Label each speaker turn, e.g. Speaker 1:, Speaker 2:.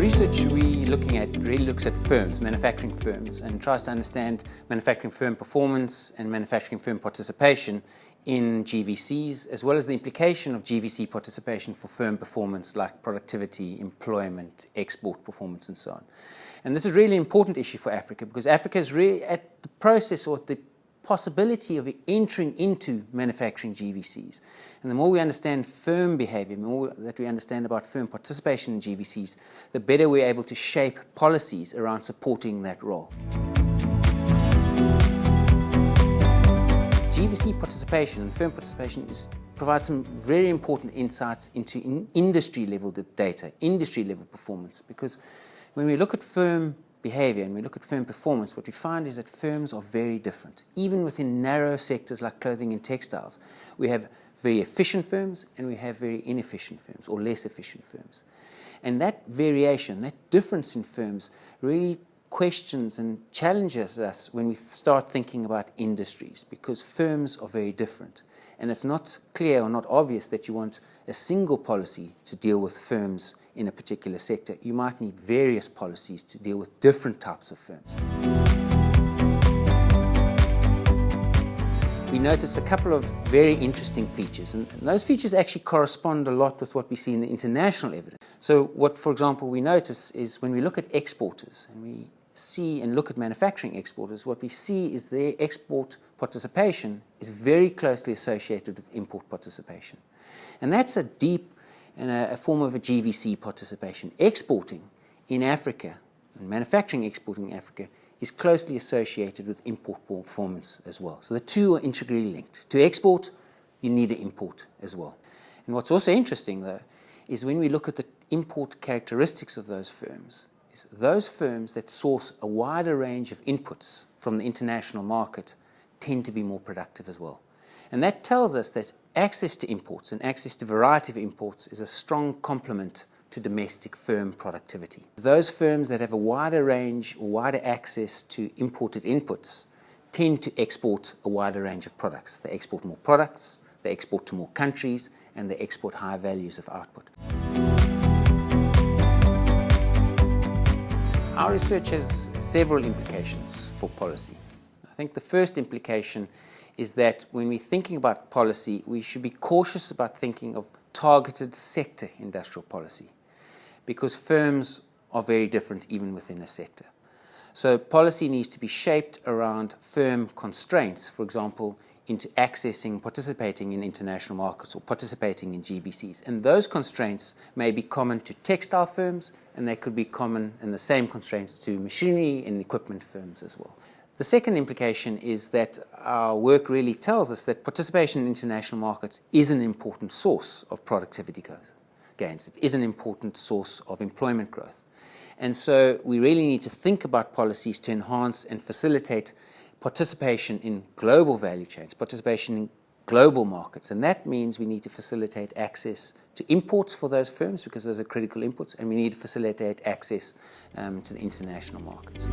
Speaker 1: the research we're looking at really looks at firms, manufacturing firms, and tries to understand manufacturing firm performance and manufacturing firm participation in GVCs, as well as the implication of GVC participation for firm performance like productivity, employment, export performance, and so on. And this is really an important issue for Africa because Africa is really at the process or at the possibility of entering into manufacturing GVCs. And the more we understand firm behavior, the more that we understand about firm participation in GVCs, the better we're able to shape policies around supporting that role. GVC participation and firm participation provides some very important insights into industry-level data, industry-level performance, because when we look at firm behavior and we look at firm performance, what we find is that firms are very different. Even within narrow sectors like clothing and textiles, we have very efficient firms and we have very inefficient firms or less efficient firms. And that variation, that difference in firms really questions and challenges us when we start thinking about industries, because firms are very different. And it's not clear or not obvious that you want a single policy to deal with firms in a particular sector. You might need various policies to deal with different types of firms. We notice a couple of very interesting features, and those features actually correspond a lot with what we see in the international evidence. So what, for example, we notice is when we look at exporters and we see and look at manufacturing exporters, what we see is their export participation is very closely associated with import participation. And that's a deep and a form of a GVC participation. Exporting in Africa and manufacturing exporting in Africa is closely associated with import performance as well. So the two are integrally linked. To export, you need to import as well. And what's also interesting, though, is when we look at the import characteristics of those firms, is those firms that source a wider range of inputs from the international market tend to be more productive as well. And that tells us that access to imports and access to variety of imports is a strong complement to domestic firm productivity. Those firms that have a wider range or wider access to imported inputs tend to export a wider range of products. They export more products, they export to more countries, and they export higher values of output. Our research has several implications for policy. I think the first implication is that when we're thinking about policy, we should be cautious about thinking of targeted sector industrial policy, because firms are very different even within a sector. So policy needs to be shaped around firm constraints, for example, into accessing, participating in international markets or participating in GVCs. And those constraints may be common to textile firms, and they could be common in the same constraints to machinery and equipment firms as well. The second implication is that our work really tells us that participation in international markets is an important source of productivity gains. It is an important source of employment growth. And so we really need to think about policies to enhance and facilitate participation in global value chains, participation in global markets. And that means we need to facilitate access to imports for those firms, because those are critical inputs, and we need to facilitate access to the international markets.